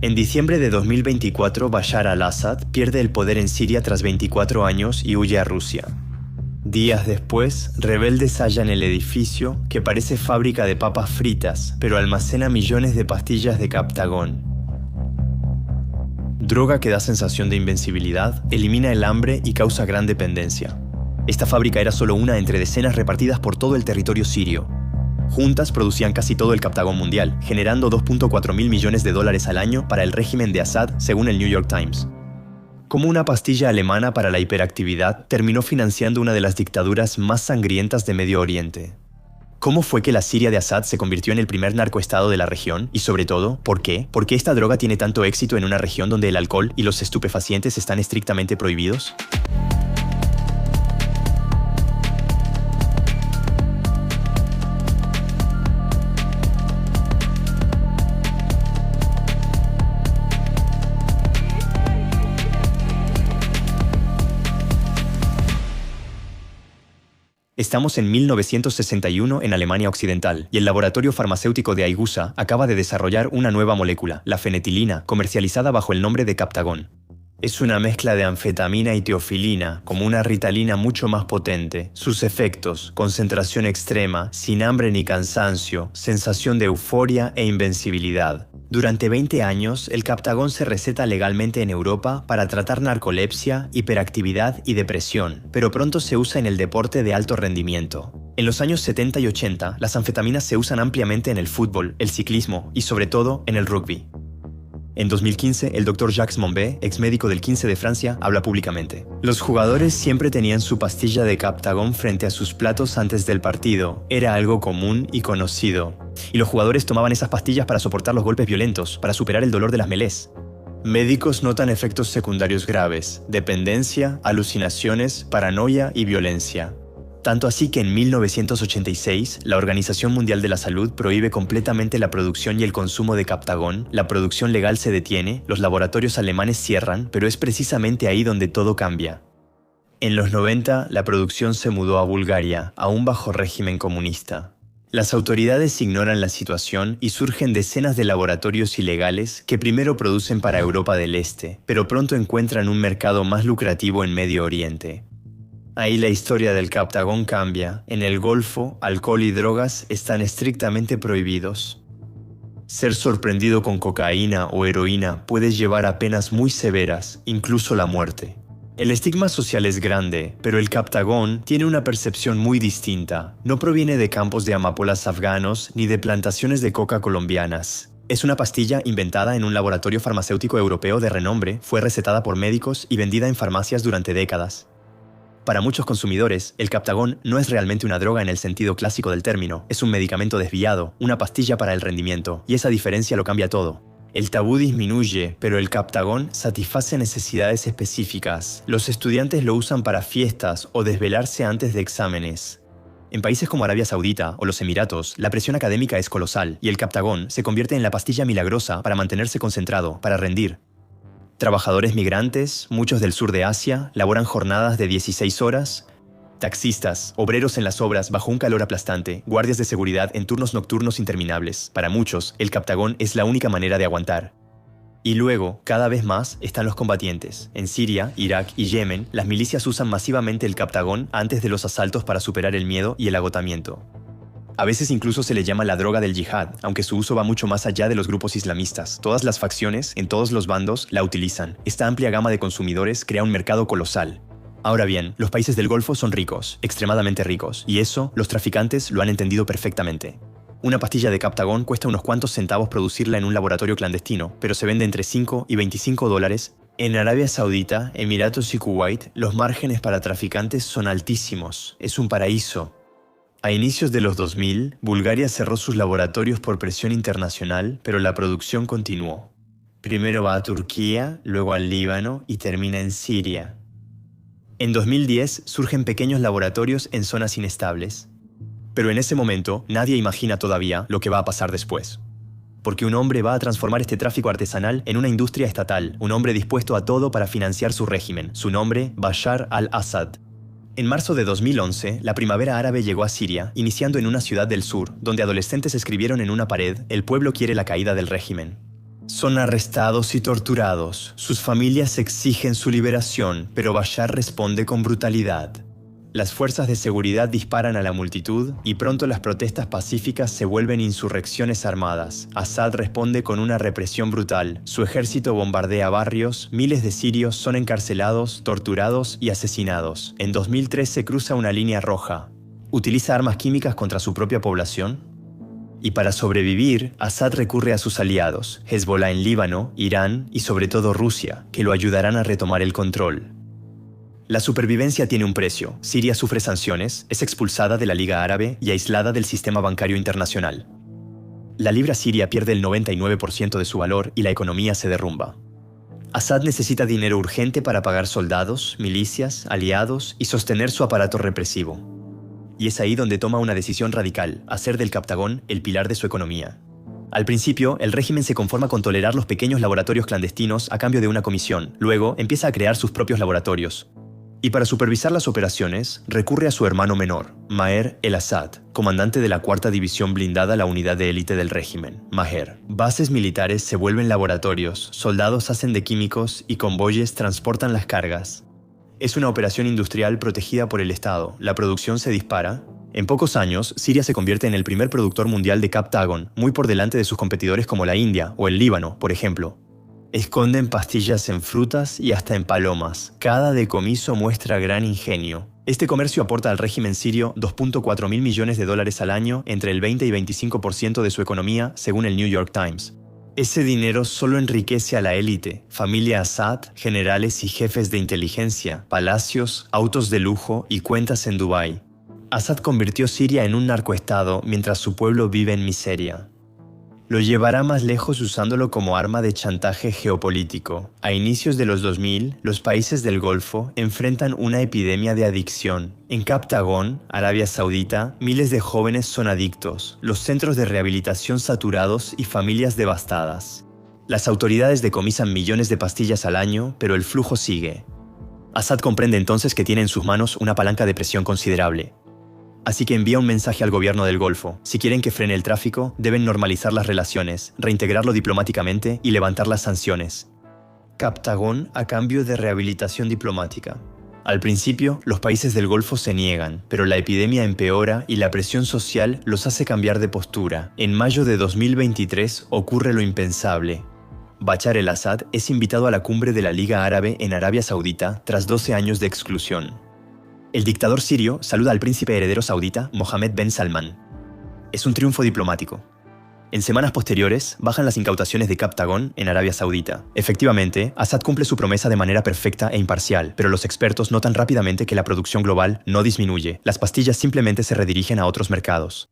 En diciembre de 2024, Bashar al-Assad pierde el poder en Siria tras 24 años y huye a Rusia. Días después, rebeldes hallan el edificio, que parece fábrica de papas fritas, pero almacena millones de pastillas de Captagon. Droga que da sensación de invencibilidad, elimina el hambre y causa gran dependencia. Esta fábrica era solo una entre decenas repartidas por todo el territorio sirio. Juntas producían casi todo el Captagon mundial, generando 2.4 mil millones de dólares al año para el régimen de Assad, según el New York Times. Como una pastilla alemana para la hiperactividad, terminó financiando una de las dictaduras más sangrientas de Medio Oriente. ¿Cómo fue que la Siria de Assad se convirtió en el primer narcoestado de la región? Y sobre todo, ¿por qué? ¿Por qué esta droga tiene tanto éxito en una región donde el alcohol y los estupefacientes están estrictamente prohibidos? Estamos en 1961 en Alemania Occidental, y el laboratorio farmacéutico de Aigusa acaba de desarrollar una nueva molécula, la fenetilina, comercializada bajo el nombre de Captagon. Es una mezcla de anfetamina y teofilina, como una ritalina mucho más potente. Sus efectos: concentración extrema, sin hambre ni cansancio, sensación de euforia e invencibilidad. Durante 20 años, el Captagon se receta legalmente en Europa para tratar narcolepsia, hiperactividad y depresión, pero pronto se usa en el deporte de alto rendimiento. En los años 70 y 80, las anfetaminas se usan ampliamente en el fútbol, el ciclismo y sobre todo en el rugby. En 2015, el Dr. Jacques Monbet, exmédico del 15 de Francia, habla públicamente. Los jugadores siempre tenían su pastilla de Captagon frente a sus platos antes del partido. Era algo común y conocido. Y los jugadores tomaban esas pastillas para soportar los golpes violentos, para superar el dolor de las melés. Médicos notan efectos secundarios graves: dependencia, alucinaciones, paranoia y violencia. Tanto así que en 1986, la Organización Mundial de la Salud prohíbe completamente la producción y el consumo de Captagon, la producción legal se detiene, los laboratorios alemanes cierran, pero es precisamente ahí donde todo cambia. En los 90, la producción se mudó a Bulgaria, aún bajo régimen comunista. Las autoridades ignoran la situación y surgen decenas de laboratorios ilegales que primero producen para Europa del Este, pero pronto encuentran un mercado más lucrativo en Medio Oriente. Ahí la historia del Captagon cambia. En el Golfo, alcohol y drogas están estrictamente prohibidos. Ser sorprendido con cocaína o heroína puede llevar a penas muy severas, incluso la muerte. El estigma social es grande, pero el Captagon tiene una percepción muy distinta. No proviene de campos de amapolas afganos ni de plantaciones de coca colombianas. Es una pastilla inventada en un laboratorio farmacéutico europeo de renombre, fue recetada por médicos y vendida en farmacias durante décadas. Para muchos consumidores, el Captagon no es realmente una droga en el sentido clásico del término, es un medicamento desviado, una pastilla para el rendimiento, y esa diferencia lo cambia todo. El tabú disminuye, pero el Captagon satisface necesidades específicas. Los estudiantes lo usan para fiestas o desvelarse antes de exámenes. En países como Arabia Saudita o los Emiratos, la presión académica es colosal, y el Captagon se convierte en la pastilla milagrosa para mantenerse concentrado, para rendir. Trabajadores migrantes, muchos del sur de Asia, laboran jornadas de 16 horas. Taxistas, obreros en las obras bajo un calor aplastante, guardias de seguridad en turnos nocturnos interminables. Para muchos, el Captagon es la única manera de aguantar. Y luego, cada vez más, están los combatientes. En Siria, Irak y Yemen, las milicias usan masivamente el Captagon antes de los asaltos para superar el miedo y el agotamiento. A veces incluso se le llama la droga del yihad, aunque su uso va mucho más allá de los grupos islamistas. Todas las facciones, en todos los bandos, la utilizan. Esta amplia gama de consumidores crea un mercado colosal. Ahora bien, los países del Golfo son ricos, extremadamente ricos, y eso los traficantes lo han entendido perfectamente. Una pastilla de Captagon cuesta unos cuantos centavos producirla en un laboratorio clandestino, pero se vende entre 5 y 25 dólares. En Arabia Saudita, Emiratos y Kuwait, los márgenes para traficantes son altísimos. Es un paraíso. A inicios de los 2000, Bulgaria cerró sus laboratorios por presión internacional, pero la producción continuó. Primero va a Turquía, luego al Líbano y termina en Siria. En 2010 surgen pequeños laboratorios en zonas inestables. Pero en ese momento nadie imagina todavía lo que va a pasar después. Porque un hombre va a transformar este tráfico artesanal en una industria estatal, un hombre dispuesto a todo para financiar su régimen. Su nombre, Bashar al-Assad. En marzo de 2011, la primavera árabe llegó a Siria, iniciando en una ciudad del sur, donde adolescentes escribieron en una pared: «El pueblo quiere la caída del régimen». Son arrestados y torturados. Sus familias exigen su liberación, pero Bashar responde con brutalidad. Las fuerzas de seguridad disparan a la multitud y pronto las protestas pacíficas se vuelven insurrecciones armadas. Assad responde con una represión brutal. Su ejército bombardea barrios, miles de sirios son encarcelados, torturados y asesinados. En 2013 cruza una línea roja. ¿Utiliza armas químicas contra su propia población? Y para sobrevivir, Assad recurre a sus aliados, Hezbollah en Líbano, Irán y sobre todo Rusia, que lo ayudarán a retomar el control. La supervivencia tiene un precio. Siria sufre sanciones, es expulsada de la Liga Árabe y aislada del sistema bancario internacional. La libra siria pierde el 99% de su valor y la economía se derrumba. Assad necesita dinero urgente para pagar soldados, milicias, aliados y sostener su aparato represivo. Y es ahí donde toma una decisión radical, hacer del Captagón el pilar de su economía. Al principio, el régimen se conforma con tolerar los pequeños laboratorios clandestinos a cambio de una comisión. Luego, empieza a crear sus propios laboratorios. Y para supervisar las operaciones, recurre a su hermano menor, Maher el-Assad, comandante de la 4ª División Blindada, la unidad de élite del régimen, Maher. Bases militares se vuelven laboratorios, soldados hacen de químicos y convoyes transportan las cargas. Es una operación industrial protegida por el Estado. La producción se dispara. En pocos años, Siria se convierte en el primer productor mundial de Captagon, muy por delante de sus competidores como la India o el Líbano, por ejemplo. Esconden pastillas en frutas y hasta en palomas. Cada decomiso muestra gran ingenio. Este comercio aporta al régimen sirio 2.4 mil millones de dólares al año, entre el 20 y 25% de su economía, según el New York Times. Ese dinero solo enriquece a la élite, familia Assad, generales y jefes de inteligencia, palacios, autos de lujo y cuentas en Dubái. Assad convirtió Siria en un narcoestado mientras su pueblo vive en miseria. Lo llevará más lejos usándolo como arma de chantaje geopolítico. A inicios de los 2000, los países del Golfo enfrentan una epidemia de adicción. En Captagón, Arabia Saudita, miles de jóvenes son adictos, los centros de rehabilitación saturados y familias devastadas. Las autoridades decomisan millones de pastillas al año, pero el flujo sigue. Assad comprende entonces que tiene en sus manos una palanca de presión considerable. Así que envía un mensaje al gobierno del Golfo. Si quieren que frene el tráfico, deben normalizar las relaciones, reintegrarlo diplomáticamente y levantar las sanciones. Captagón a cambio de rehabilitación diplomática. Al principio, los países del Golfo se niegan, pero la epidemia empeora y la presión social los hace cambiar de postura. En mayo de 2023 ocurre lo impensable. Bashar el-Assad es invitado a la cumbre de la Liga Árabe en Arabia Saudita tras 12 años de exclusión. El dictador sirio saluda al príncipe heredero saudita Mohammed Ben Salman. Es un triunfo diplomático. En semanas posteriores, bajan las incautaciones de Captagón en Arabia Saudita. Efectivamente, Assad cumple su promesa de manera perfecta e imparcial, pero los expertos notan rápidamente que la producción global no disminuye. Las pastillas simplemente se redirigen a otros mercados.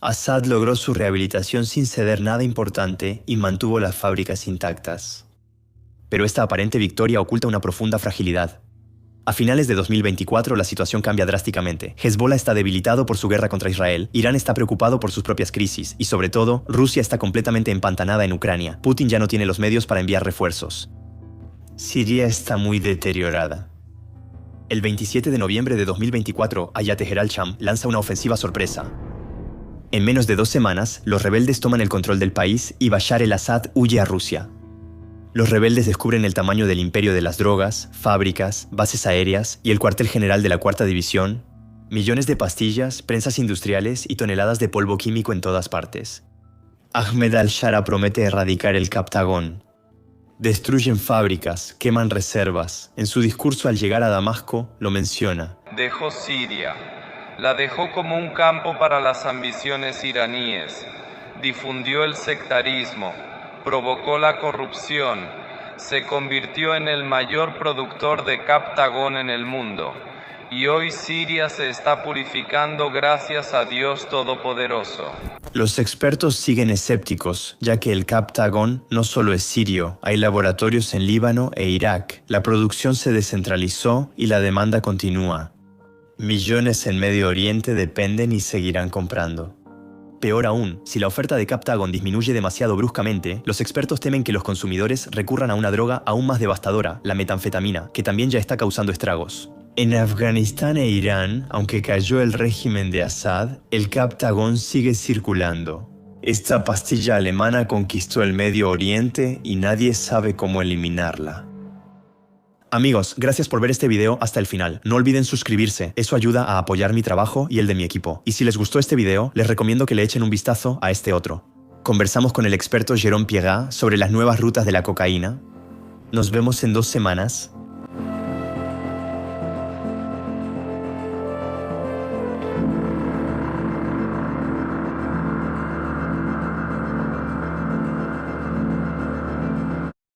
Assad logró su rehabilitación sin ceder nada importante y mantuvo las fábricas intactas. Pero esta aparente victoria oculta una profunda fragilidad. A finales de 2024 la situación cambia drásticamente. Hezbollah está debilitado por su guerra contra Israel, Irán está preocupado por sus propias crisis y sobre todo, Rusia está completamente empantanada en Ucrania. Putin ya no tiene los medios para enviar refuerzos. Siria está muy deteriorada. El 27 de noviembre de 2024, Ayatollah al-Sham lanza una ofensiva sorpresa. En menos de 2 semanas, los rebeldes toman el control del país y Bashar el-Assad huye a Rusia. Los rebeldes descubren el tamaño del imperio de las drogas, fábricas, bases aéreas y el cuartel general de la 4ª División, millones de pastillas, prensas industriales y toneladas de polvo químico en todas partes. Ahmed al-Shara promete erradicar el Captagón. Destruyen fábricas, queman reservas. En su discurso al llegar a Damasco, lo menciona. Dejó Siria. La dejó como un campo para las ambiciones iraníes. Difundió el sectarismo. Provocó la corrupción, se convirtió en el mayor productor de Captagón en el mundo, y hoy Siria se está purificando gracias a Dios Todopoderoso. Los expertos siguen escépticos, ya que el Captagón no solo es sirio, hay laboratorios en Líbano e Irak. La producción se descentralizó y la demanda continúa. Millones en Medio Oriente dependen y seguirán comprando. Peor aún, si la oferta de Captagón disminuye demasiado bruscamente, los expertos temen que los consumidores recurran a una droga aún más devastadora, la metanfetamina, que también ya está causando estragos. En Afganistán e Irán, aunque cayó el régimen de Assad, el Captagón sigue circulando. Esta pastilla alemana conquistó el Medio Oriente y nadie sabe cómo eliminarla. Amigos, gracias por ver este video hasta el final. No olviden suscribirse, eso ayuda a apoyar mi trabajo y el de mi equipo. Y si les gustó este video, les recomiendo que le echen un vistazo a este otro. Conversamos con el experto Jérôme Pierrat sobre las nuevas rutas de la cocaína. Nos vemos en 2 semanas.